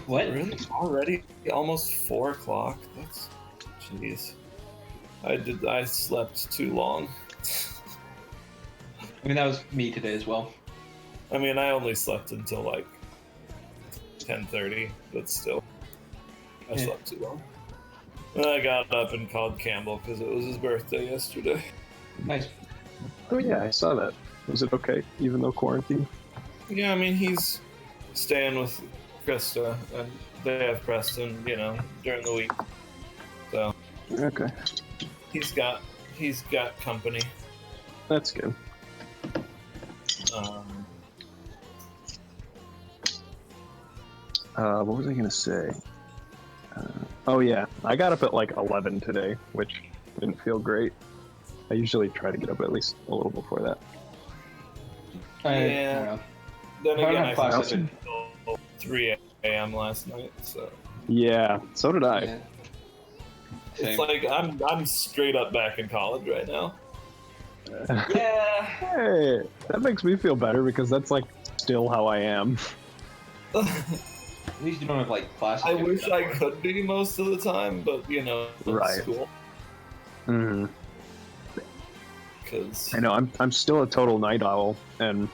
What? Really? Already almost 4 o'clock? That's... Jeez. I slept too long. I mean, that was me today as well. I mean, I only slept until like 10:30, but still. I slept too long. And I got up and called Campbell because it was his birthday yesterday. Nice. Oh yeah, I saw that. Was it okay, even though quarantine? Yeah, I mean, he's staying with Krista, and they have Preston, during the week. So Okay, he's got company. that's good. What was I gonna say? Oh yeah, I got up at like 11 today, which didn't feel great. I usually try to get up at least a little before that. Yeah. Then I don't again, have I class slept until 3 a.m. last night, so Yeah, so did I. Yeah. it's Same. like I'm straight up back in college right now. Yeah. Hey, that makes me feel better because that's like still how I am. At least you don't have like classes. I to wish get I up for. could be most of the time, but it's Right. cool. Mm-hmm. Because I know I'm still a total night owl, and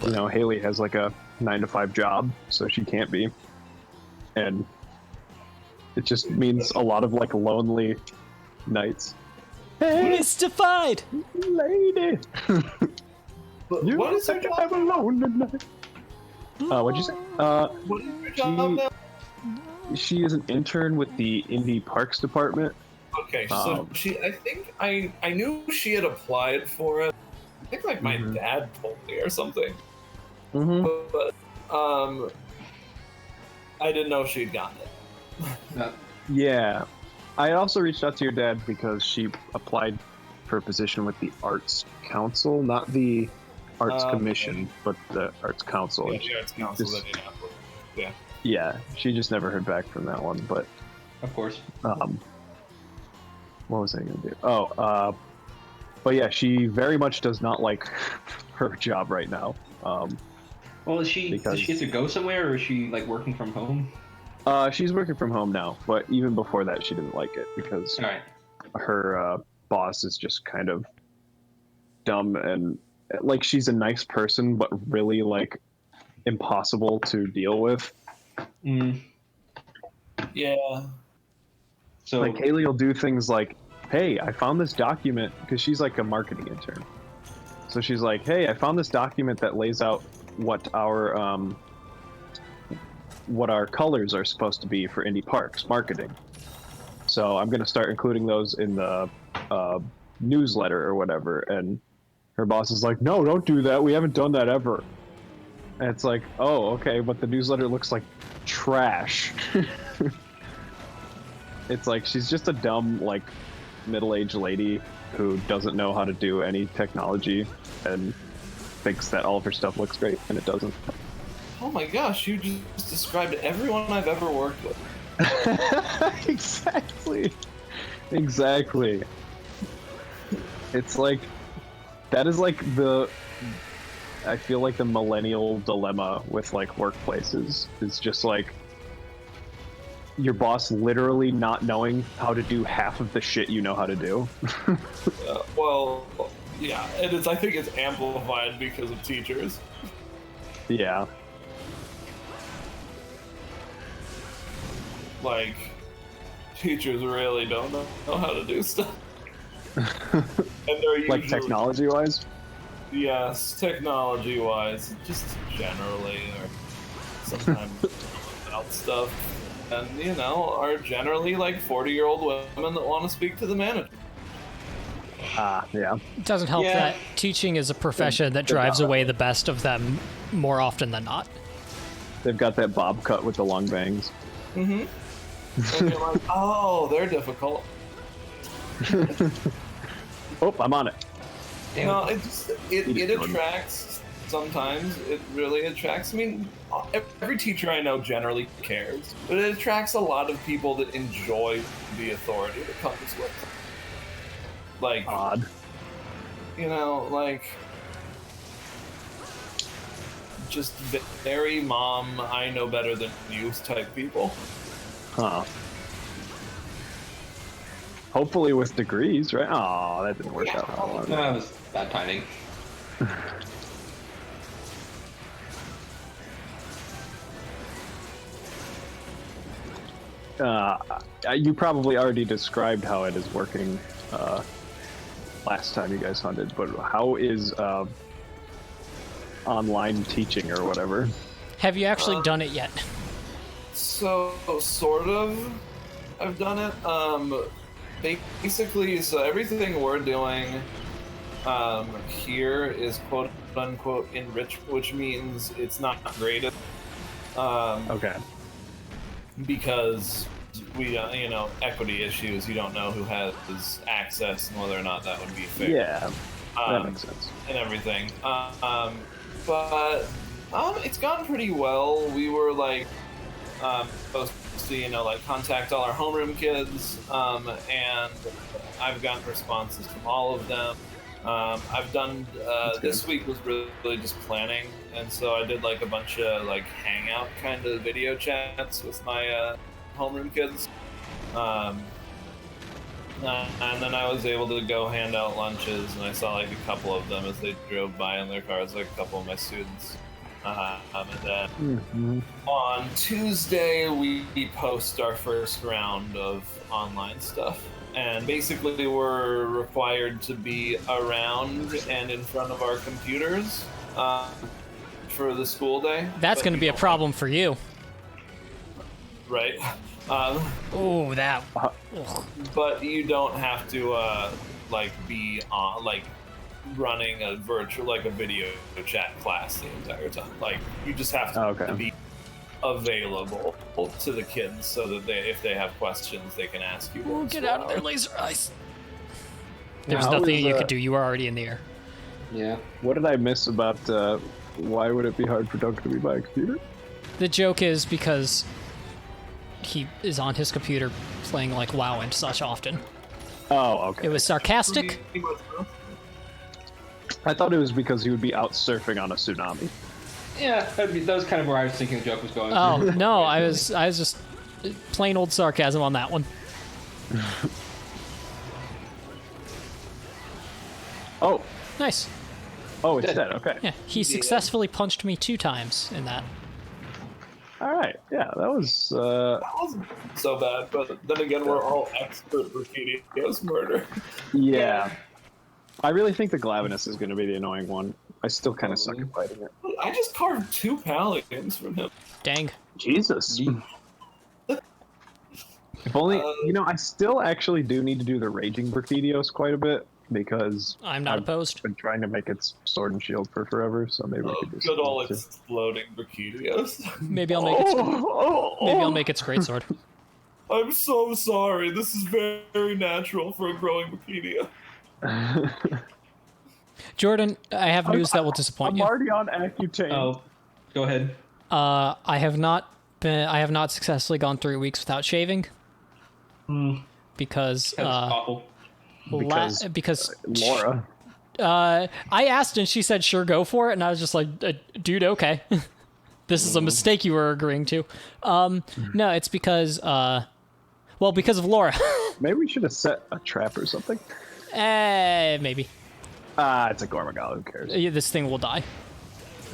Haley has like a 9-to-5 job, so she can't be, and it just means a lot of like lonely nights. Hey, Mystified! lady, you what is her think job? I'm alone tonight? What'd you say? What is your job now? She is an intern with the Indy Parks Department. Okay, so I think I knew she had applied for it. I think like my dad told me or something. Mm-hmm. But I didn't know she'd gotten it. No. Yeah, I also reached out to your dad because she applied for a position with the Arts Council, not the Arts Commission, but the Arts Council. Yeah, the Arts Council. Just- Yeah. Yeah, she just never heard back from that one. But Of course. what was I gonna do? But yeah, she very much does not like her job right now. Well, does she get to go somewhere, or is she like working from home? She's working from home now, but even before that, she didn't like it because All right. her boss is just kind of dumb and like she's a nice person, but really like impossible to deal with. Mm. Yeah. So Like Haley will do things like, "Hey, I found this document," because she's like a marketing intern. So she's like, "Hey, I found this document that lays out what our colors are supposed to be for Indy Parks marketing. So I'm gonna start including those in the newsletter or whatever." And her boss is like, "No, don't do that. We haven't done that ever." And it's like, "Oh, okay, but the newsletter looks like trash." It's like she's just a dumb, like, middle-aged lady who doesn't know how to do any technology and thinks that all of her stuff looks great, and it doesn't. Oh my gosh, you just described everyone I've ever worked with. Exactly. It's like, that is like I feel like the millennial dilemma with like workplaces is just like your boss literally not knowing how to do half of the shit you know how to do. Well, yeah, it is. I think it's amplified because of teachers. Yeah. Like, teachers really don't know how to do stuff. And they're usually, Like technology-wise? Yes, technology-wise, just generally, or sometimes about stuff. And, are generally like 40-year-old women that want to speak to the manager. Yeah. It doesn't help Yeah. that teaching is a profession that drives away the best of them more often than not. They've got that bob cut with the long bangs. Mm-hmm. And you're like, oh, they're difficult. Oh, I'm on it. damn. No, it attracts. Sometimes it really attracts. I mean, every teacher I know generally cares, but it attracts a lot of people that enjoy the authority that comes with it. Like, Odd. like just very mom, I know better than you type people. Huh. Hopefully with degrees, right? Oh, that didn't work out. How long? That was bad timing. You probably already described how it is working last time you guys hunted, but how is online teaching or whatever? Have you actually done it yet? So, sort of. I've done it. Basically, so everything we're doing here is quote unquote enriched, which means it's not graded. Okay. Because we, equity issues, you don't know who has access and whether or not that would be fair. Yeah, that makes sense. And everything. But it's gone pretty well. We were supposed to, contact all our homeroom kids, and I've gotten responses from all of them. I've done this week was really just planning, and so I did a bunch of hangout kind of video chats with my homeroom kids, and then I was able to go hand out lunches, and I saw a couple of them as they drove by in their cars, a couple of my students. And then on Tuesday we post our first round of online stuff. And basically we're required to be around and in front of our computers for the school day. That's going to be a problem for you. Right. Oh, that. But you don't have to be on running a virtual a video chat class the entire time. You just have to be available to the kids so that if they have questions they can ask you. We'll get out of their laser eyes. There's nothing you could do. You were already in the air. Yeah. What did I miss about why would it be hard for Doug to be by a computer? The joke is because he is on his computer playing WoW and such often. Oh, okay. It was sarcastic. I thought it was because he would be out surfing on a tsunami. Yeah, that was kind of where I was thinking the joke was going. Oh no, I was just plain old sarcasm on that one. Oh, Nice. oh, it's dead. Okay. Yeah, he successfully punched me 2 times in that. All right. Yeah, that was. That wasn't so bad, but then again, we're all expert Graffitios murder. Yeah. I really think the Glavinus is going to be the annoying one. I still kind of suck at fighting it. I just carved 2 paladins from him. Dang. Jesus. If only, I still actually do need to do the Raging Brachydios quite a bit, because I'm not opposed. I've been trying to make its sword and shield for forever, so maybe I could do good old something too. exploding Brachydios. Maybe I'll make it. Maybe I'll make its greatsword. I'm so sorry. This is very natural for a growing Brachydia. Jordan, I have news that will disappoint I'm you. already on Accutane. Oh, go ahead. I have not successfully gone 3 weeks without shaving. Because That's awful. Because Laura. I asked and she said, "Sure, go for it," and I was just like, "Dude, okay." This is a mistake you were agreeing to. No, it's because because of Laura. Maybe we should have set a trap or something. Maybe. It's a Gormagal, who cares? This thing will die.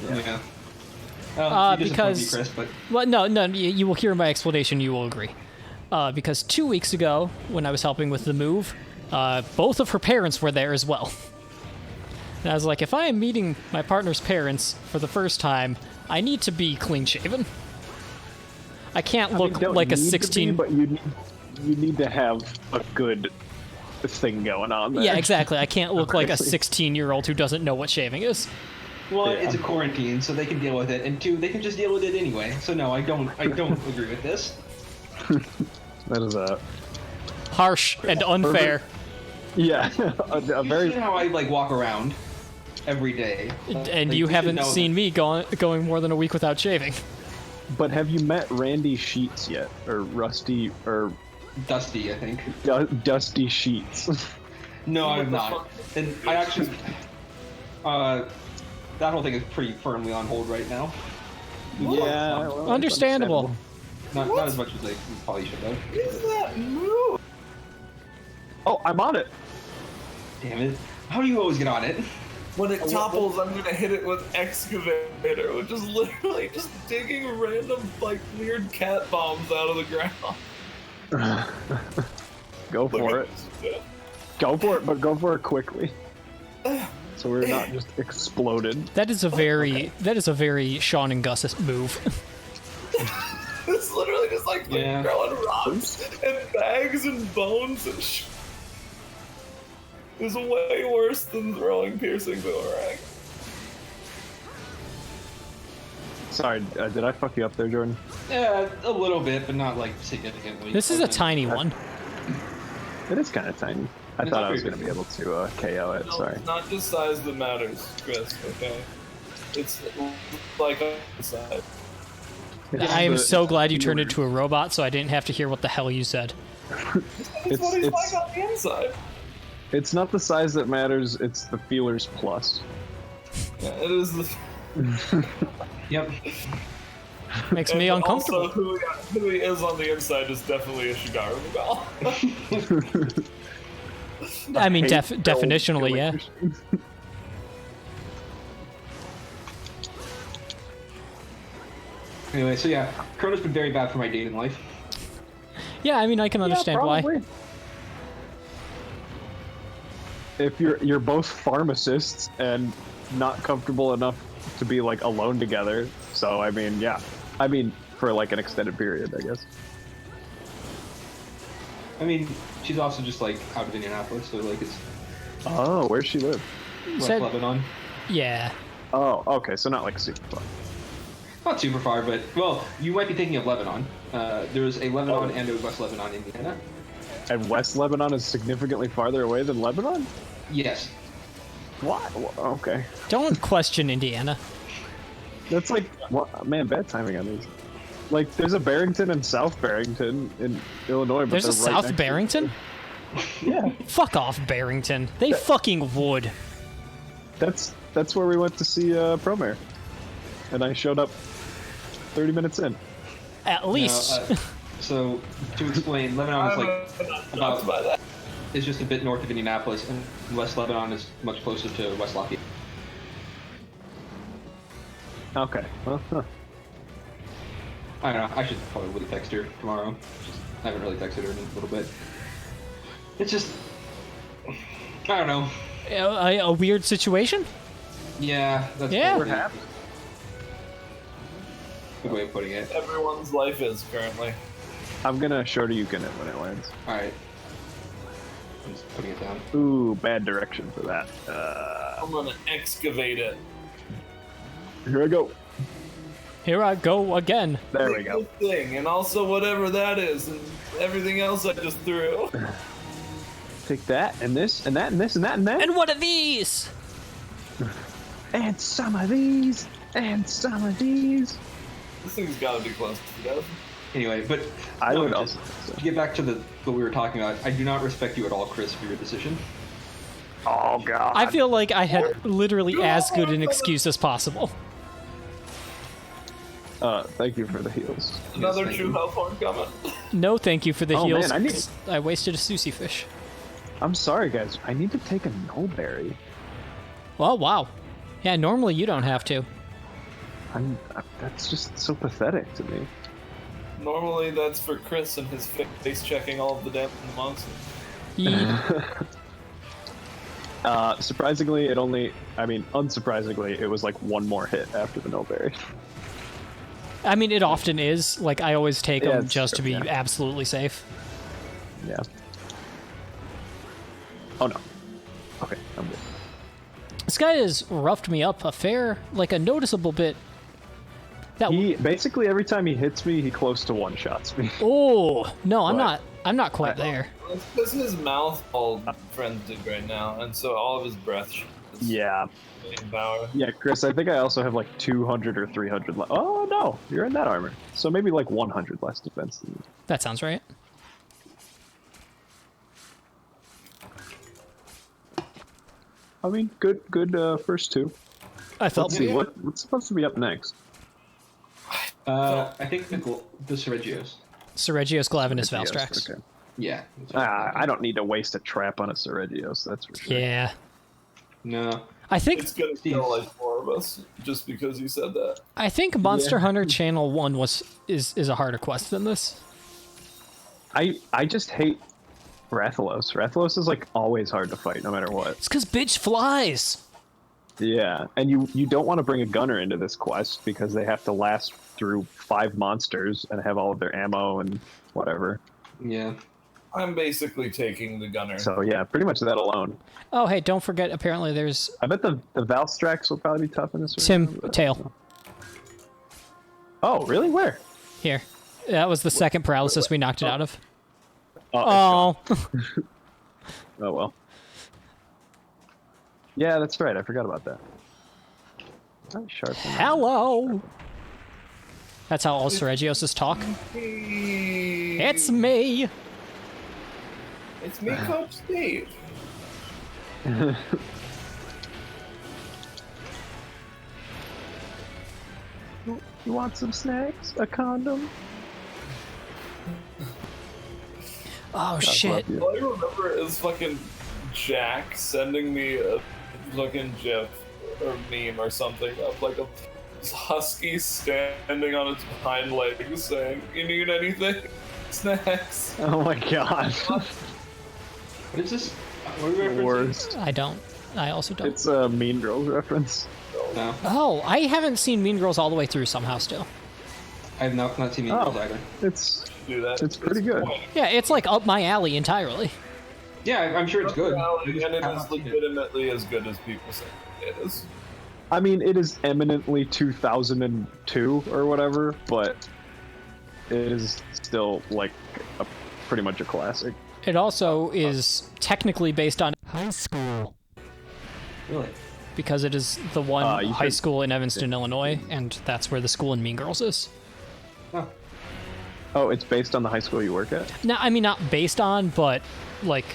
Yeah. Because Chris, but well, no, you will hear my explanation. You will agree. Because 2 weeks ago, when I was helping with the move, both of her parents were there as well. And I was like, if I am meeting my partner's parents for the first time, I need to be clean-shaven. I can't look like a 16... but you need to have a good thing going on there. Yeah, exactly. I can't look like a 16-year-old who doesn't know what shaving is. One, it's a quarantine, so they can deal with it, and 2, they can just deal with it anyway. So no, I don't agree with this. That is a harsh and unfair. Yeah, a very. You know how I walk around every day, and you haven't seen me going more than a week without shaving. But have you met Randy Sheets yet, or Rusty, or Dusty? I think Dusty Sheets. No, I'm not. And I actually, that whole thing is pretty firmly on hold right now. Yeah, well, it's Understandable. Not as much as they probably should have. What is that move? Oh, I'm on it. Damn it! How do you always get on it? When it topples, I'm gonna hit it with excavator, which is literally just digging random, like, weird cat bombs out of the ground. Go for it. Go for it, but go for it quickly. So we're not just exploded. That is a very Sean and Gus move. It's literally just like throwing rocks and bags and bones and shit. It's way worse than throwing piercing boomerang. Sorry, did I fuck you up there, Jordan? Yeah, a little bit, but not like significantly. This is a tiny one. It is kind of tiny. I thought I was going to be able to KO it, No, sorry. it's not just size that matters, Chris, okay? It's like on the side. I am so glad you turned into a robot, so I didn't have to hear what the hell you said. It's what he's like on the inside. It's not the size that matters, it's the feelers plus. Yeah, it is the... Yep. Makes me uncomfortable. Also, who he is on the inside is definitely a Shigaru Miguel. I mean, Hate definitionally, killing yeah. machines. Anyway, so yeah, Chrono's been very bad for my dating life. Yeah, I mean, I can understand why. Probably. If you're both pharmacists and not comfortable enough to be like alone together, so I mean, yeah, I mean for like an extended period, I guess. I mean, she's also just like out of Indianapolis, so like it's Oh, where's she live? West Said- Lebanon. Yeah. Oh, okay, so not like super far. Not super far, but well, you might be thinking of Lebanon. There's a Lebanon and a West Lebanon, Indiana. And West Lebanon is significantly farther away than Lebanon? Yes. What? Okay. Don't question Indiana. That's like, what? Man, bad timing on these. Like, there's a Barrington and South Barrington in Illinois, but There's a they're right South next to- Barrington? Yeah, Fuck off, Barrington. They fucking would. that's where we went to see Promare. And I showed up 30 minutes in. At least. So to explain, Lebanon is like About by that. is just a bit north of Indianapolis, and West Lebanon is much closer to West Lafayette. Okay. Well, huh. I don't know. I should probably text her tomorrow. I haven't really texted her in a little bit. It's just, I don't know. A weird situation? Yeah, that's Yeah. probably Perhaps. a good way of putting it. Everyone's life is currently. I'm gonna Shoryuken it when it lands. All right. I'm just putting it down. Ooh, bad direction for that. I'm gonna excavate it. Here I go. Here I go again. There we go. Good thing, and also whatever that is, and everything else I just threw. Take that, and this, and that, and this, and that, and that. And what are these? And some of these, and some of these. This thing's gotta be close to death. Anyway, but I would just also think so. to get back to what we were talking about. I do not respect you at all, Chris, for your decision. Oh, God. I feel like I had literally as good an excuse as possible. Thank you for the heals. Another thank true you. health horn coming. No thank you for the Oh, heals. man, I need- I wasted a sushi fish. I'm sorry, guys. I need to take a no berry. Oh, wow. Yeah, normally you don't have to. That's just so pathetic to me. Normally that's for Chris and his face checking all of the damn monsters. Ye- Surprisingly, unsurprisingly, it was like one more hit after the no berry. I mean, it often is. Like, I always take Yeah, them it's just to true, be yeah. absolutely safe. Yeah. Oh no. Okay, I'm good. This guy has roughed me up a noticeable bit. That He basically every time he hits me, he close to one shots me. Oh no, I'm What? not quite there. It's because his mouth all frenzied right now, and so all of his breath is Yeah. in power. Yeah, Chris, I think I also have like 200 or 300 less. Oh no, you're in that armor. So maybe like 100 less defense than you. That sounds right. I mean, good first two. I felt Let's see what's supposed to be up next. I think the Seregios. Seregios Glavinus Yes, Valstrax. Okay. Yeah. I don't need to waste a trap on a Seregios, that's for sure. Yeah. No. I think It's gonna kill like 4 of us just because you said that. Monster Hunter Channel 1 is a harder quest than this. I just hate Rathalos. Rathalos is like always hard to fight no matter what. It's because bitch flies. Yeah, and you don't want to bring a gunner into this quest because they have to last through 5 monsters and have all of their ammo and whatever. Yeah. I'm basically taking the gunner. So yeah, pretty much that alone. Oh, hey, don't forget, apparently there's I bet the Valstrax will probably be tough in this. Tim Tail. Oh, really? Where? Here. That was the second paralysis we knocked it out of. Oh. Oh. Oh well. Yeah, that's right. I forgot about that. Oh, sharp. Hello. That's how all Seregioses talk. It's me. It's me, Coach Steve. You want some snacks? A condom? Oh shit. All I remember is fucking Jack sending me a fucking GIF or meme or something of like a husky standing on its hind legs saying, "You need anything? Snacks." Oh my god. What is this? What are we referencing? Worst. I don't. I also don't. It's a Mean Girls reference. No. Oh, I haven't seen Mean Girls all the way through somehow still. I've not seen Mean Girls either. It's Do that. It's pretty good. Yeah, it's like up my alley entirely. Yeah, I'm sure it's good. And it is legitimately as good as people say it is. I mean, it is eminently 2002 or whatever, but it is still like pretty much a classic. It also is technically based on high school Really? because it is the one you high could- school in Evanston, Illinois, and that's where the school in Mean Girls is. Oh. Oh, it's based on the high school you work at? No, I mean not based on, but like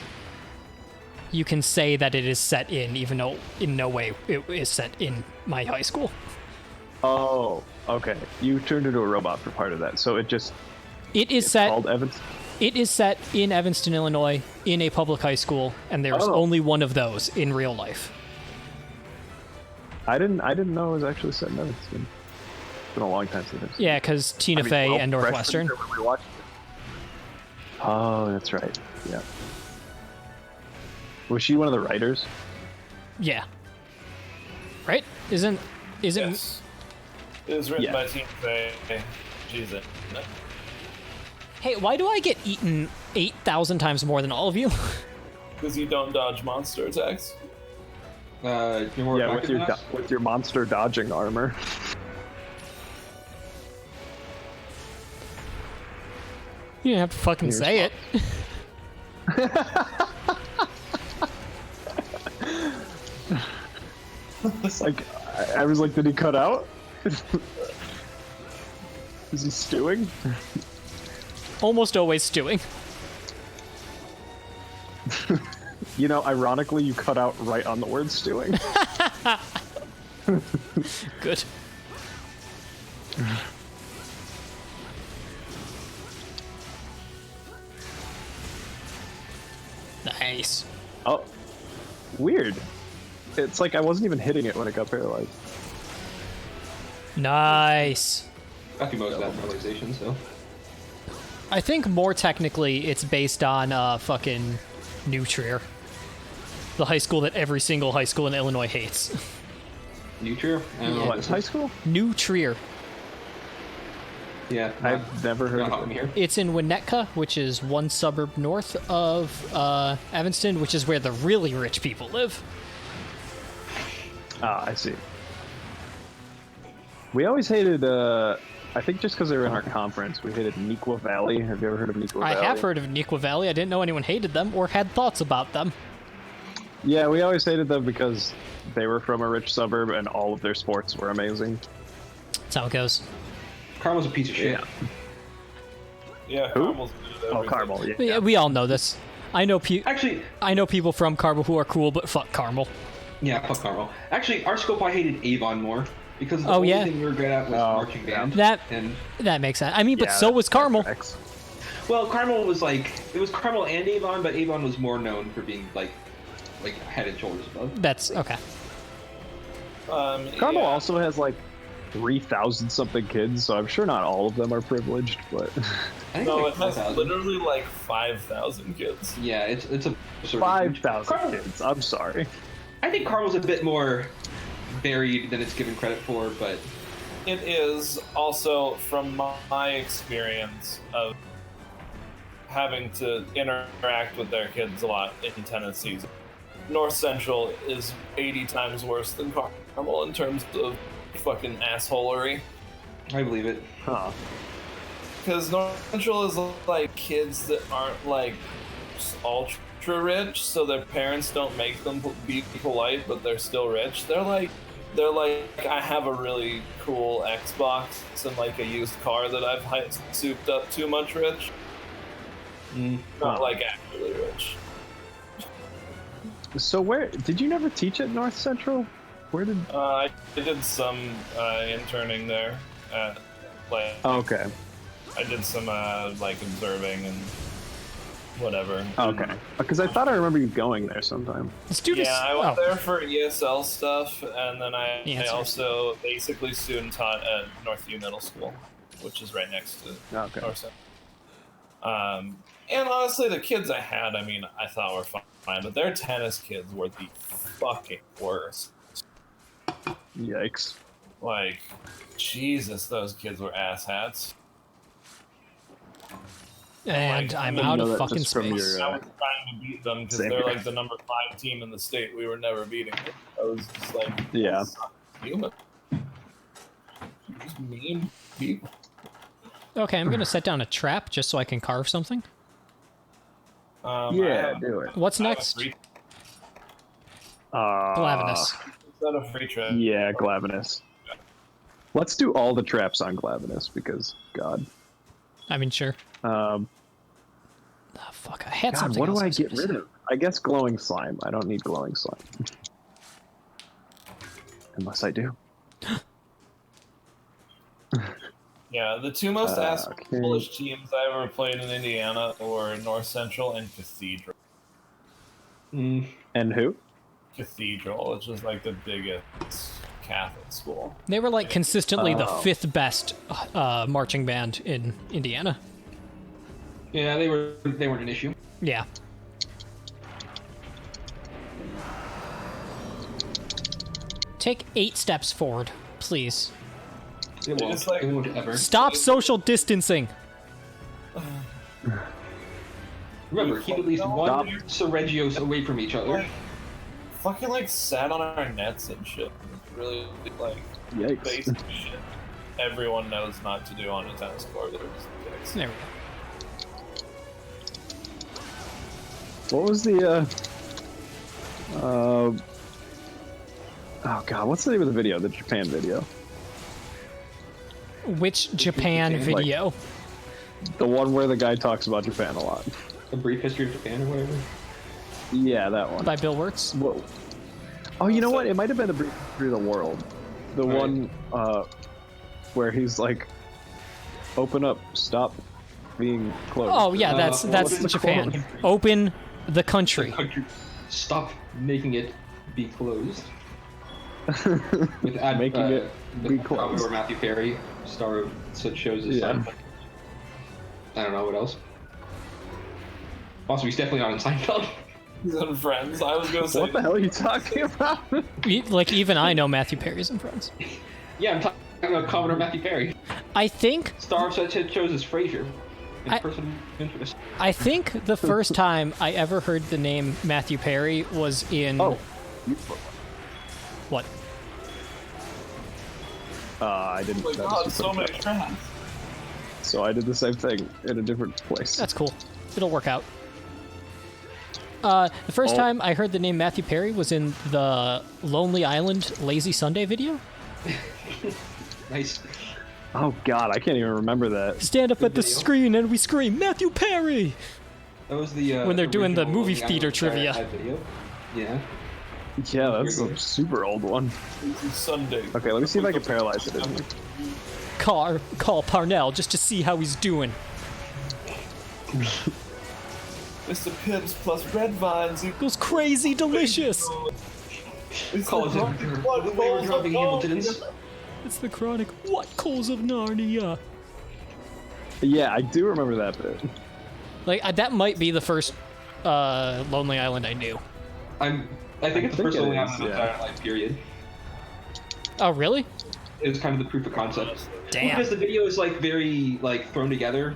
you can say that it is set in, even though in no way it is set in my high school. Oh, okay. You turned into a robot for part of that, so it just It is it's set. called Evans. It is set in Evanston, Illinois, in a public high school, and there's Oh. only one of those in real life. I didn't know it was actually set in Evanston. It's been a long time since I've seen it. Yeah, because Tina I mean, Fey well, and Northwestern. freshman year when we watched it. Oh, that's right. Yeah. Was she one of the writers? Yeah. Right? Isn't Yes. It was written Yeah. by Tina Fey. She's in it. Hey, why do I get eaten 8,000 times more than all of you? Because you don't dodge monster attacks. You're more Yeah, effective than us? with your monster dodging armor. You didn't have to fucking You're say it. It's like I was like, did he cut out? Is he stewing? Almost always stewing. You know, ironically, you cut out right on the word stewing. Good. Nice. Oh, weird. It's like I wasn't even hitting it when it got paralyzed. Nice. I think most of that realization, so. I think more technically it's based on fucking New Trier. The high school that every single high school in Illinois hates. Nutria? I don't know What, this high is. school? New Trier. Yeah. I've never heard not of from it. here. It's in Winnetka, which is one suburb north of Evanston, which is where the really rich people live. Ah, I see. We always hated, I think just because they were in our conference, we hated Nequa Valley. Have you ever heard of Nequa I Valley? have heard of Nequa Valley. I didn't know anyone hated them or had thoughts about them. Yeah, we always hated them because they were from a rich suburb and all of their sports were amazing. That's how it goes. Carmel's a piece of shit. Yeah, Who? Carmel's good at Oh, everything. Carmel, yeah. We all know this. I know Actually, I know people from Carmel who are cool, but fuck Carmel. Yeah, fuck Carmel. Actually, our school probably hated Avon more because the only thing we were good at was marching band. That makes sense. I mean, but Yeah, so was Carmel. Well, Carmel was like it was Carmel and Avon, but Avon was more known for being like head and shoulders above. That's okay. Carmel also has like 3,000 something kids, so I'm sure not all of them are privileged, but I think No, it's it like has 5,000. literally like 5,000 kids. Yeah, it's a sort of 5,000 kids. I'm sorry. I think Carmel's a bit more varied than it's given credit for, but It is also from my experience of having to interact with their kids a lot in Tennessee. North Central is 80 times worse than Carmel in terms of fucking assholery. I believe it. Huh. Because North Central is like kids that aren't like ultra rich, so their parents don't make them be polite, but they're still rich. They're like, I have a really cool Xbox and like a used car that I've souped up too much rich. Not like actually rich. So where did you never teach at North Central? Where did? I did some interning there at like. Okay. I did some like observing and whatever. Okay. Because I thought I remember you going there sometime. Students. Yeah, I went there for ESL stuff, and then I also basically student taught at Northview Middle School, which is right next to North Central. And honestly, the kids I had, I mean, I thought were fine, but their tennis kids were the fucking worst. Yikes. Like, Jesus, those kids were asshats. And I'm out of fucking space. I was trying to beat them because they're like the number 5 team in the state. We were never beating them. I was just like, yeah, human. Just mean people. Okay, I'm gonna set down a trap just so I can carve something. Yeah, do it. What's next? Glavinus. Is that a free trap? Yeah, Glavinus. Let's do all the traps on Glavinus because, God. I mean, sure. Oh, fuck, I had something. What do else I get rid of? I guess glowing slime. I don't need glowing slime. Unless I do. Yeah, the two most foolish teams I ever played in Indiana were North Central and Cathedral. And who? Cathedral, which is like the biggest Catholic school. They were like consistently the 5th best marching band in Indiana. Yeah, they weren't an issue. Yeah. Take 8 steps forward, please. It won't. Like, it won't ever. Stop social distancing. Remember, keep at least one Seregios away from each other. Fucking like sat on our nets and shit. It's really like Yikes. basic shit everyone knows not to do on a tennis court. They're just dicks. There we go. What was the oh God, what's the name of the video? The Japan video. Which Japan video? The one where the guy talks about Japan a lot. A Brief History of Japan or whatever. Yeah, that one. By Bill Wirtz? Whoa. Oh, you know what? It might have been the Brief History of the World. The one where he's like, open up, stop being closed. Oh yeah, that's Japan. Open the country. Stop making it be closed. With Making it be closed. Or Matthew Perry, star of such shows as Seinfeld. I don't know what else. Also, he's definitely not in Seinfeld. He's on Friends. I was gonna say. What the hell are you talking about? Like, even I know Matthew Perry's in Friends. Yeah, I'm talking about Commodore Matthew Perry. I think... Star of such shows as Frasier. And Person of Interest. I think the first time I ever heard the name Matthew Perry was in... Oh. What? I didn't. Oh my God, so many traps. So I did the same thing in a different place. That's cool. It'll work out. The first time I heard the name Matthew Perry was in the Lonely Island Lazy Sunday video. Nice. Oh God, I can't even remember that. Stand up at the screen and we scream, Matthew Perry! That was the when they're doing the original movie Lonely theater Island trivia. Video. Yeah. Yeah, that's a super old one. Sunday. Okay, let me see if I can paralyze it. In here. Call Parnell just to see how he's doing. Mr. Pibbs plus red vines. Goes crazy delicious. Calls it the way we're dropping Hamilton's. It's the chronic what calls of Narnia. Yeah, I do remember that bit. Like that might be the first Lonely Island I knew. I think it's the first Lonely Island in the entire life period. Oh really? It was kind of the proof of concept. Damn. Because the video is like very like thrown together.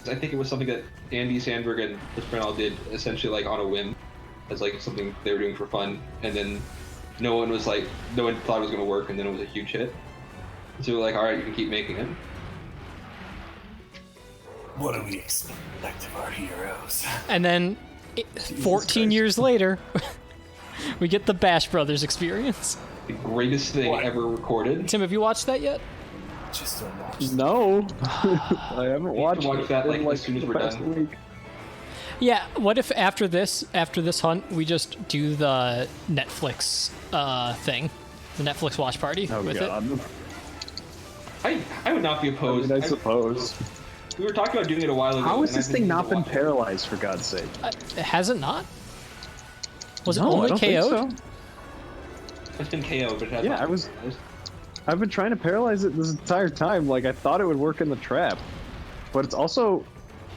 I think it was something that Andy Sandberg and Chris Bernal did essentially like on a whim, as like something they were doing for fun, and then no one thought it was gonna work, and then it was a huge hit. So we're like, all right, you can keep making it. What do we expect of our heroes? And then 14 years later, we get the Bash Brothers experience. The greatest thing ever recorded. Tim, have you watched that yet? Just don't watch. No, I haven't watched that it in, like as soon as we're past done. week. Yeah, what if after this hunt, we just do the Netflix thing? The Netflix watch party with it? I would not be opposed. I suppose. We were talking about doing it a while ago. How has and this I've thing not been watching it. paralyzed, for God's sake? Has it not? Was it No, only I don't think KO'd? so. It's been KO, but it has Yeah, not. I've been trying to paralyze it this entire time. Like, I thought it would work in the trap. But it's also...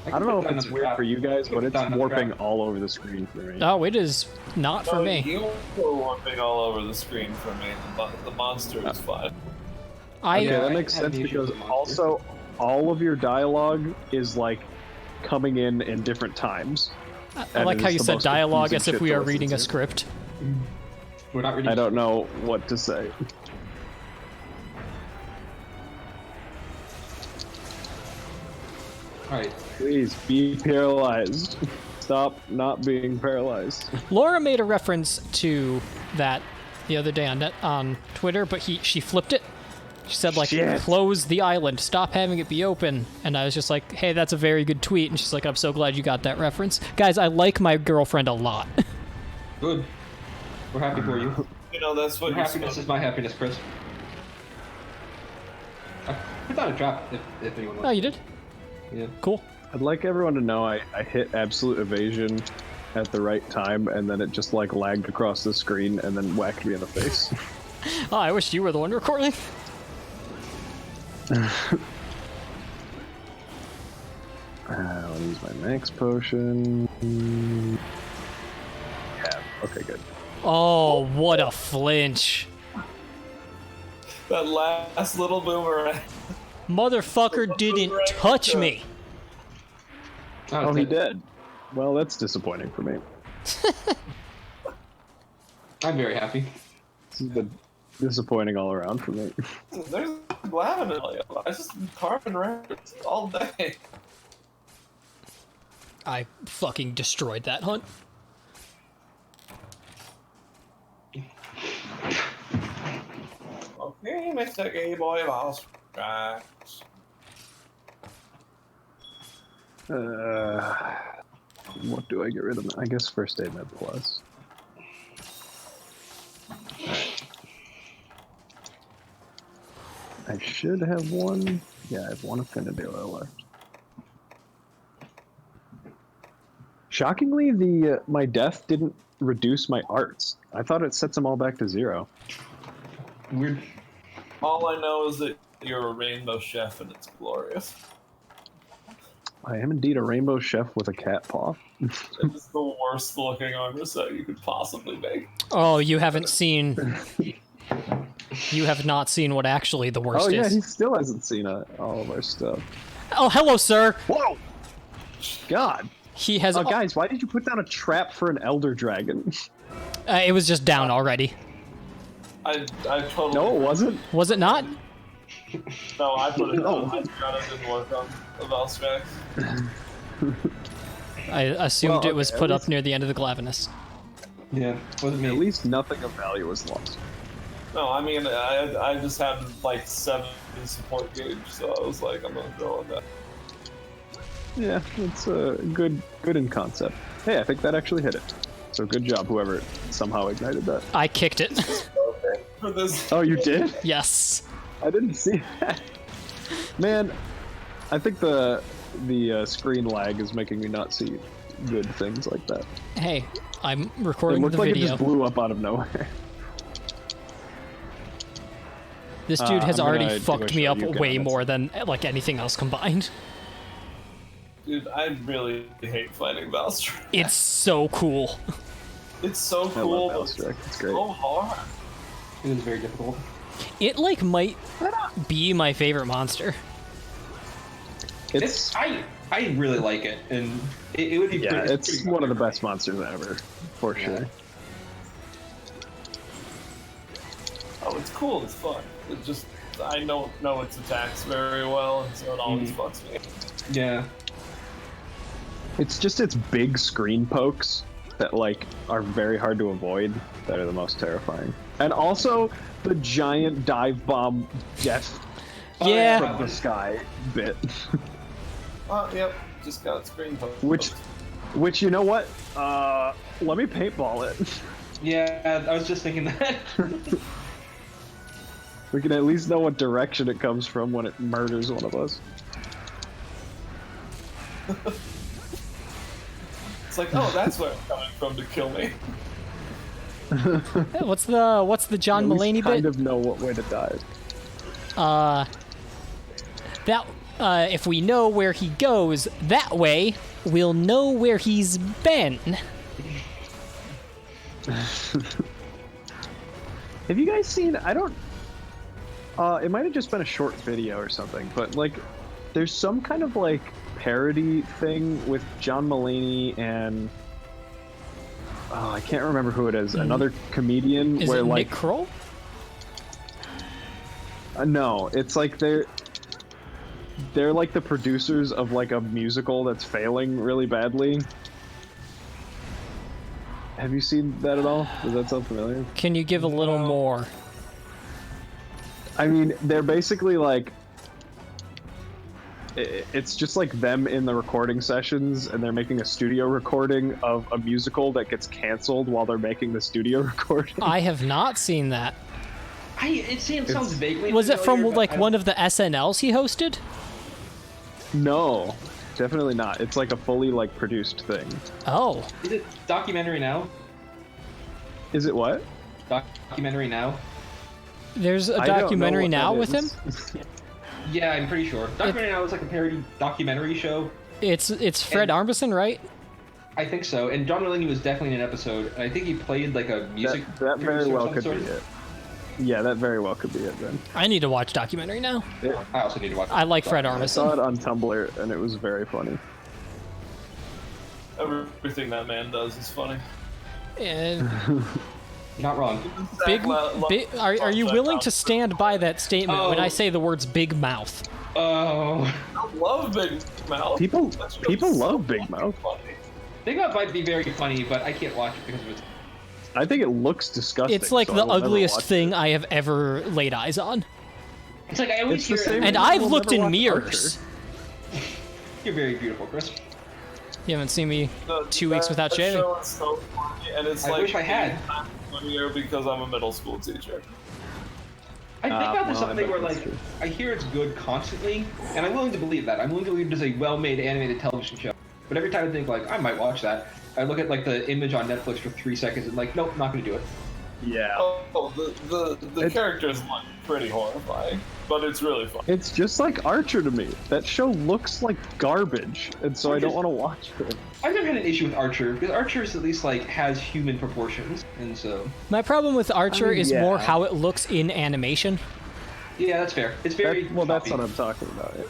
I don't know if it's weird for you guys, but it's warping all over the screen for me. Oh, it is not for me. You were warping all over the screen for me. The monster is fine. Okay, that I makes have sense the issue because with the monster. also all of your dialogue is like coming in different times. I And like it how is you the said most dialogue confusing as if shit we to are listen reading a to. script. We're not ready. I don't know what to say. All right. Please be paralyzed. Stop not being paralyzed. Laura made a reference to that the other day on Twitter, but she flipped it. She said like, Shit. close the island, stop having it be open. And I was just like, hey, that's a very good tweet. And she's like, I'm so glad you got that reference. Guys, I like my girlfriend a lot. Good. We're happy for you. You know, that's what Your you're happiness is my happiness, Chris. I put down a trap if anyone Oh, wants. you did? Yeah. Cool. I'd like everyone to know I hit absolute evasion at the right time, and then it just like lagged across the screen and then whacked me in the face. Oh, I wish you were the one recording. I'll use my max potion. Yeah, okay, good. Oh, what a flinch. That last little boomerang. Motherfucker didn't touch me. Oh, he did. Well, that's disappointing for me. I'm very happy. This has been disappointing all around for me. There's Glavenil. I just been carving records all day. I fucking destroyed that hunt. Okay, Mr. Gay Boy of House Tracks. What do I get rid of? I guess first aid med plus. I should have one. Yeah, I have one affinity oil left. Shockingly, my death didn't reduce my arts. I thought it sets them all back to 0. Weird. All I know is that you're a rainbow chef and it's glorious. I am indeed a rainbow chef with a cat paw. It's the worst looking armor set you could possibly make. Oh, you haven't seen... You have not seen what actually the worst Oh yeah, is. he still hasn't seen all of our stuff. Oh, hello, sir. Whoa! God. He has... Oh, guys, why did you put down a trap for an elder dragon? it was just down already. I totally... No, it wasn't. Was it not? No, I put it No. on. I forgot it didn't work on the Valstrax. I assumed Well, it was okay, put at up least- near the end of the Glavenus. Yeah. Wasn't me. At least nothing of value was lost. No, I mean, I just had like 7 support gauge, so I was like, I'm gonna go with that. Yeah, it's good in concept. Hey, I think that actually hit it. So good job, whoever somehow ignited that. I kicked it. For this. Oh, you did? Yes. I didn't see that. Man, I think the screen lag is making me not see good things like that. Hey, I'm It recording looked the like video. it just blew up out of nowhere. This dude has I'm gonna already do a fucked me show up you way guys. more than like anything else combined. Dude, I really hate fighting Valstrike. It's so cool. It's so I cool, love but Valstrike. It's great. so hard. It is very difficult. It like might be my favorite monster. It's I really like it, and it would be. yeah, pretty, it's pretty one of the popular. best monsters ever, for sure. Oh, it's cool. It's fun. It just I don't know its attacks very well, and so it always fucks me. Yeah. It's just its big screen pokes that like are very hard to avoid that are the most terrifying. And also the giant dive bomb death Yeah. from the sky bit. Yep. Just got screen poke. Which you know what? Let me paintball it. Yeah, I was just thinking that. We can at least know what direction it comes from when it murders one of us. It's like, oh, that's where it's coming from to kill me. What's the John At least Mulaney kind bit? of know what way to die. That if we know where he goes that way, we'll know where he's been. Have you guys seen? I don't. It might have just been a short video or something, but like, there's some kind of like parody thing with John Mulaney and I can't remember who it is. Another comedian Is where it like Nick Kroll? no, it's like they're like the producers of like a musical that's failing really badly. Have you seen that at all? Does that sound familiar? Can you give a little more? I mean, they're basically like it's just like them in the recording sessions, and they're making a studio recording of a musical that gets canceled while they're making the studio recording. I have not seen that. It sounds vaguely. Was it from familiar, like but one of the SNLs he hosted? No, definitely not. It's like a fully like produced thing. Oh, Is it documentary now? Is it what? Documentary now? there's a I don't know documentary what now that with him. is. Yeah, I'm pretty sure. Documentary now is like a parody documentary show. It's Fred Armisen, right? I think so. And John Mulaney was definitely in an episode. And I think he played like a music. That very producer of well some could sort. be it. Yeah, that very well could be it then. I need to watch documentary now. I also need to watch. I like Fred I saw Armisen. it on Tumblr and it was very funny. Everything that man does is funny. And Not wrong. are you willing to stand by that statement when I say the words big mouth? Oh, I love Big Mouth. People That show's people so love Big Mouth. funny. Big Mouth might be very funny, but I can't watch it because of its. I think it looks disgusting. It's like so the I will never ugliest watch thing it. I have ever laid eyes on. It's like I always It's the hear. same- And Maybe I've we'll looked never in watch mirrors. You're very beautiful, Chris. You haven't seen me The- 2 weeks without that shaving. show is so funny, and it's I like wish I had. 8 times funnier because I'm a middle school teacher. I think about this well, something I where bet like that's true. I hear it's good constantly, and I'm willing to believe that. I'm willing to believe it is a well-made animated television show. But every time I think like I might watch that, I look at like the image on Netflix for 3 seconds and like, nope, not gonna do it. Yeah. Oh, the characters look pretty horrifying, but it's really fun. It's just like Archer to me. That show looks like garbage, and so I don't want to watch it. I've never had an issue with Archer because Archer is at least like has human proportions, and so My problem with Archer is yeah. more how it looks in animation. yeah, that's fair. It's very Well, that's choppy. what I'm talking about. Yeah.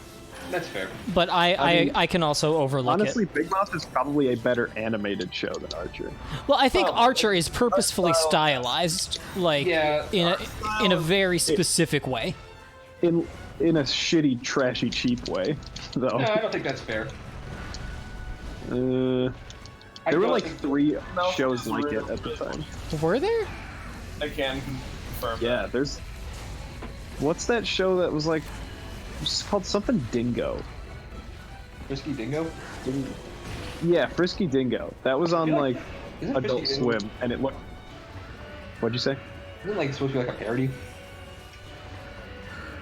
That's fair. But I mean, I can also overlook Honestly, it. Big Mouth is probably a better animated show than Archer. Well, I think Oh, Archer is purposefully style- stylized, like Yeah, in a very specific way. In a shitty, trashy, cheap way, though. No, I don't think that's fair. I There were don't like think- 3 No, shows it's like really it at the good. time. Were there? I can confirm. Yeah, there's. What's that show that was like? It's called something Dingo. Frisky Dingo. Yeah, Frisky Dingo. That was on feel like Isn't Adult Frisky Swim, and it looked. What'd you say? Isn't it like supposed to be like a parody?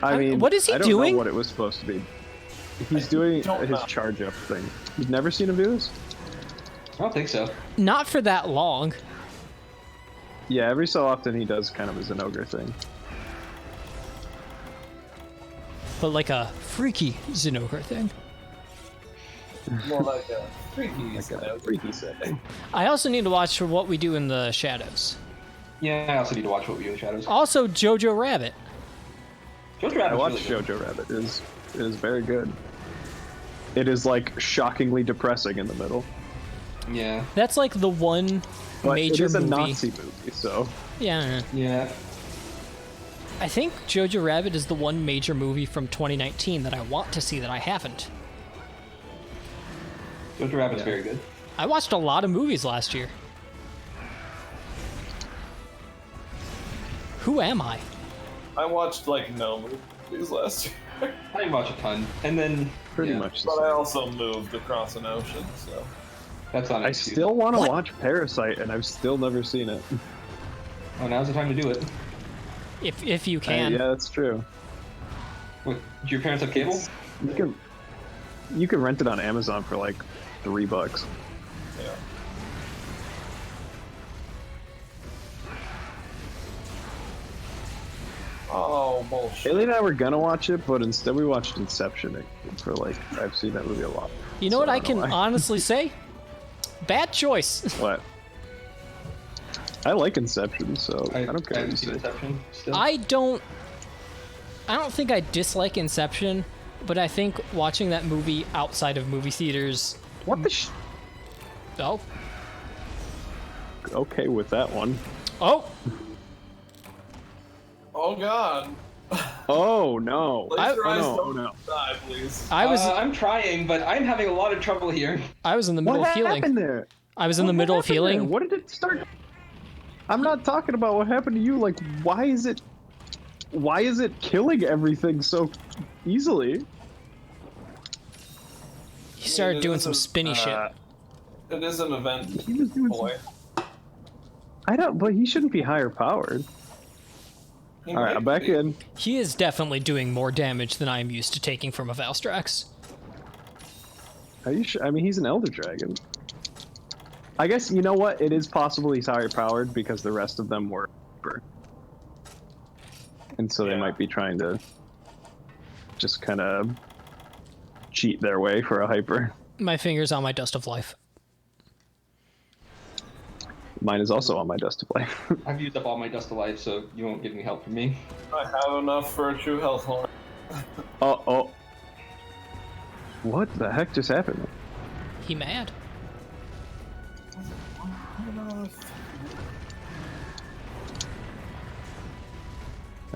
I mean, what is he I don't doing? know what it was supposed to be. He's doing don't his know. charge up thing. You've never seen him do this? I don't think so. Not for that long. Yeah, every so often he does kind of a Zenogre thing. But like a freaky Zenogre thing. More like a freaky. Like a freaky setting. I also need to watch What We Do in the Shadows. Yeah, I also need to watch What We Do in the Shadows. Also, Jojo Rabbit. Jojo I Rabbit's watched really good. Jojo Rabbit. It is very good. It is like shockingly depressing in the middle. Yeah. That's like the one But major it is a movie. Nazi movie, so Yeah. Yeah. I think Jojo Rabbit is the one major movie from 2019 that I want to see that I haven't. Jojo Rabbit's Yeah. very good. I watched a lot of movies last year. Who am I? I watched like no movies last year, I didn't watch a ton. And then pretty yeah, much. but The I same. also moved across an ocean, so. That's not an I excuse. still want to What? watch Parasite, and I've still never seen it. Oh, now's the time to do it. If you can. Yeah, that's true. What, do your parents have cable? You can rent it on Amazon for like $3. Yeah. Oh, bullshit. Haley and I were gonna watch it, but instead we watched Inception for like I've seen that movie a lot. You know So what I don't can know why. honestly say? Bad choice. What? I like Inception, so I don't care. I haven't what seen you say. Inception still. I don't think I dislike Inception, but I think watching that movie outside of movie theaters. What the Oh. Okay with that one. Oh. Oh god. Oh no. Laser oh, eyes no, don't no. die, please. I'm trying, but I'm having a lot of trouble here. I was in the middle What of healing. happened there? I was in the What middle of happened there? healing. What did it start? I'm not talking about what happened to you. Like, why is it killing everything so easily? He started doing some This is, spinny shit. It is an event, He was doing boy. I don't, but he shouldn't be higher powered. He All right, might I'm back be. in. He is definitely doing more damage than I am used to taking from a Valstrax. Are you sure? I mean, he's an Elder Dragon. I guess, you know what? It is possible he's higher powered because the rest of them were hyper. And so they Yeah. might be trying to just kind of cheat their way for a hyper. My finger's on my dust of life. Mine is also on my dust of life. I've used up all my dust of life, so you won't get any help from me. I have enough for a true health horn. Oh. What the heck just happened? He mad?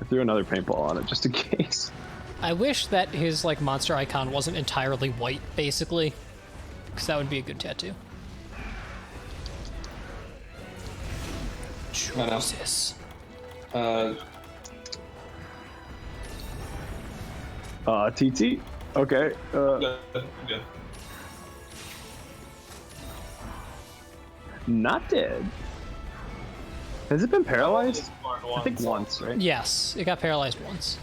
I threw another paintball on it just in case. I wish that his like monster icon wasn't entirely white, basically, because that would be a good tattoo. I know. Jesus. TT. Okay. Good. Not dead. Has it been paralyzed? I think Once. once, right? Yes, it got paralyzed once.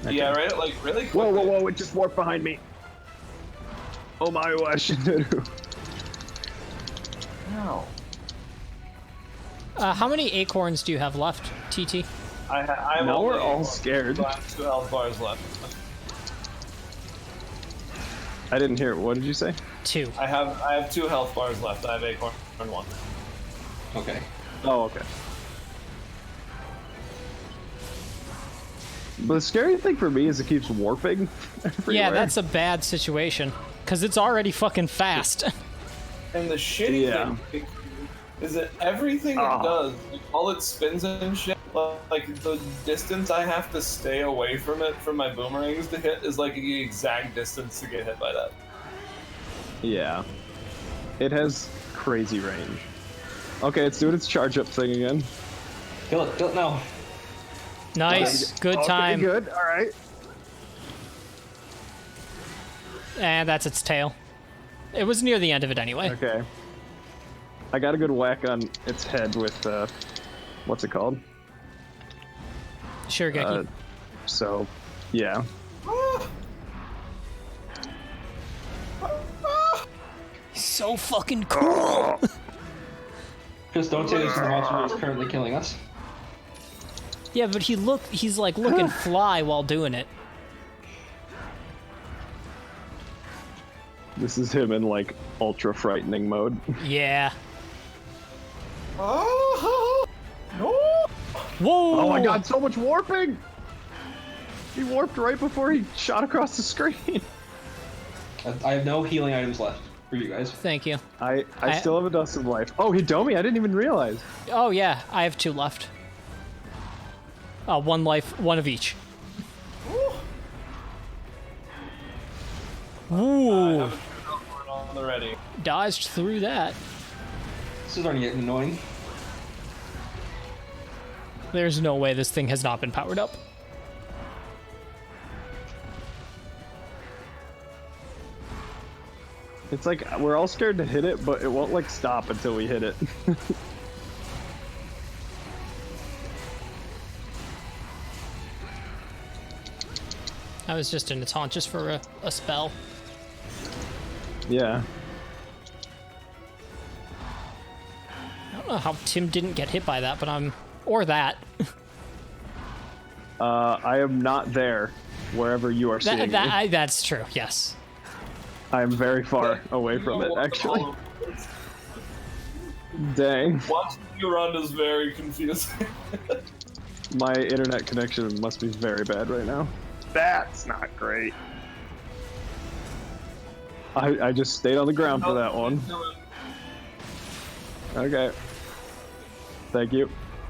Yeah, right? Like, really quick. Whoa, it just warped behind me. Oh my gosh. Ow. How many acorns do you have left, TT? I'm Now we're only- all scared. I have 2 health bars left. I didn't hear it. What did you say? 2. I have 2 health bars left. I have acorn 1. Okay. Oh, okay. But the scary thing for me is it keeps warping everywhere. Yeah, that's a bad situation, because it's already fucking fast. And the shitty Yeah. thing is that everything Ah. it does, like, all it spins and shit, like the distance I have to stay away from it from my boomerangs to hit is like the exact distance to get hit by that. Yeah. It has crazy range. Okay, it's doing its charge up thing again. Kill it now. Nice, good Okay, time. good. All right. And that's its tail. It was near the end of it anyway. Okay. I got a good whack on its head with what's it called? Shirigeki. So, yeah. So fucking cool. Just don't say this is the monster that is currently killing us. Yeah, but he's like looking fly while doing it. This is him in like ultra frightening mode. Yeah. Oh, no! Whoa! Oh my god, so much warping! He warped right before he shot across the screen. I have no healing items left for you guys. Thank you. I still have a dust of life. Oh, he domed me. I didn't even realize. Oh yeah, I have 2 left. 1 life, 1 of each. Ooh, On the ready. dodged through that. This is already getting annoying. There's no way this thing has not been powered up. It's like we're all scared to hit it, but it won't like stop until we hit it. I was just in a taunt just for a spell. Yeah. I don't know how Tim didn't get hit by that, but or that. I am not there, wherever you are seeing me. That's true. Yes. I am very far away from it, actually. Dang. Watching you run is very confusing. My internet connection must be very bad right now. That's not great. I just stayed on the ground for that one. Okay. Thank you.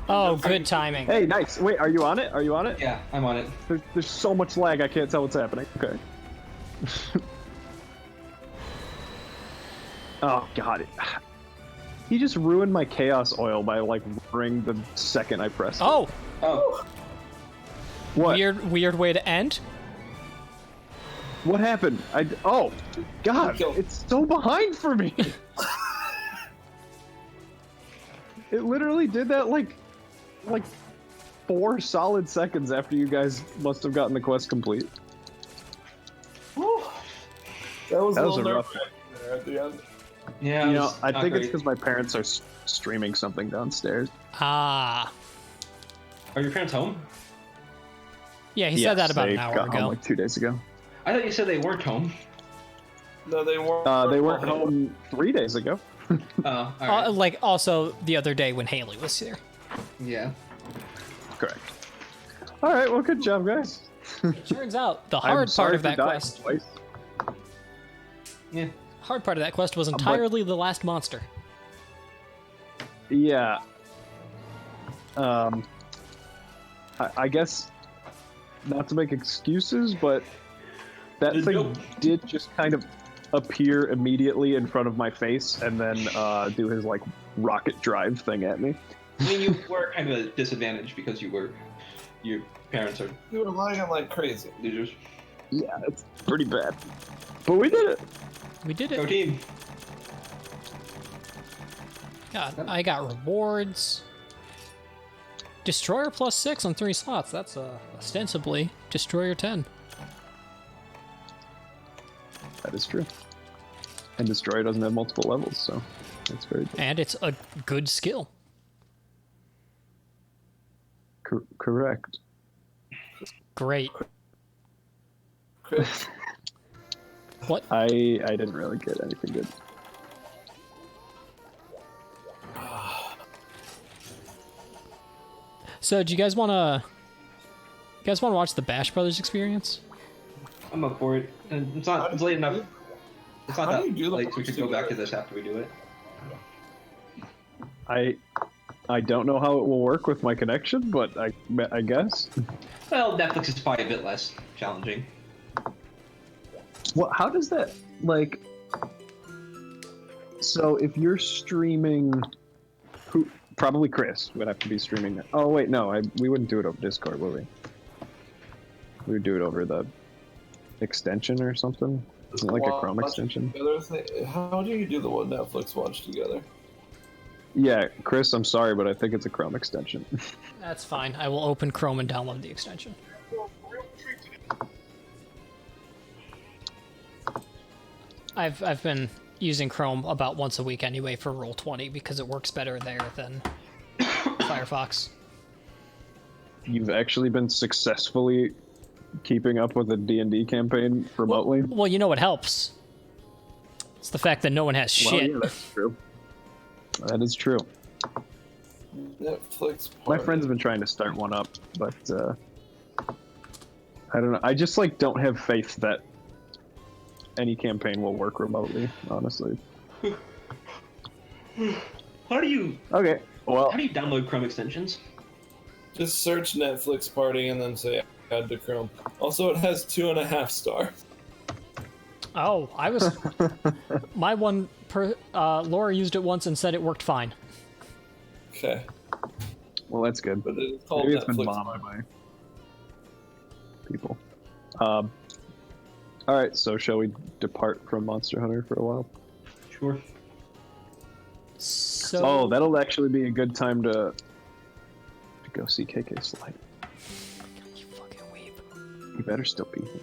Oh, good timing. Hey, nice. Wait, are you on it? Are you on it? Yeah, I'm on it. There's so much lag, I can't tell what's happening. Okay. Oh, God. He just ruined my Chaos Oil by, like, ring the second I pressed it. Oh, Oh, What? weird way to end. What happened? Oh, God. Killed. It's so behind for me. It literally did that, like 4 solid seconds after you guys must have gotten the quest complete. Whew. That was a little rough. nerve-wracking there at the end. yeah. You it know, was I not think it's great. because my parents are streaming something downstairs. Ah. Are your parents home? Yeah, he said that about they an hour got home ago. like 2 days ago. I thought you said they weren't home. No, they weren't. They weren't home 3 days ago. Oh, all right. Like also the other day when Haley was here. Yeah. Correct. All right, well, good job, guys. Turns out the I'm hard part sorry of for that dying quest. twice. Yeah. Hard part of that quest was entirely the last monster. Yeah. I guess not to make excuses, but that thing Nope. did just kind of appear immediately in front of my face and then do his like rocket drive thing at me. I mean, you were kind of a disadvantage because your parents are You were lagging like crazy. losers. Yeah, it's pretty bad. But we did it. We did Go it. team. God, I got rewards. Destroyer +6 on 3 slots. That's ostensibly Destroyer 10. That is true. And Destroyer doesn't have multiple levels, so that's very good. And it's a good skill. Correct. Great. Chris, What? I didn't really get anything good. So, do you guys want to watch the Bash Brothers experience? I'm up for it. And it's not. It's late enough. It's not How that do you do the late, so we could go back to together? this after we do it. I don't know how it will work with my connection, but I guess. Well, Netflix is probably a bit less challenging. Well, how does that like? So if you're streaming, who probably Chris would have to be streaming it. Oh wait, no, we wouldn't do it over Discord, would we? We would do it over the extension or something. Isn't it like a Chrome Watch extension? together thing. How do you do the one Netflix watch together? Yeah, Chris, I'm sorry, but I think it's a Chrome extension. That's fine. I will open Chrome and download the extension. I've been using Chrome about once a week anyway for Roll20 because it works better there than Firefox. You've actually been successfully keeping up with a D&D campaign remotely? Well, you know what helps? It's the fact that no one has Well, shit. yeah, that's true. That is true. Netflix. My Party. friend's been trying to start one up, but I don't know. I just like don't have faith that any campaign will work remotely, honestly. How do you Okay, well, download Chrome extensions? Just search Netflix Party and then say add to Chrome. Also, it has 2.5 stars. Oh, I was... My one... Laura used it once and said it worked fine. Okay. well, that's good. But it's called Maybe it's been Netflix. bombed by people. All right, so shall we depart from Monster Hunter for a while? Sure. So... Oh, that'll actually be a good time to go see KK Slide. You fucking weep. You better still be here.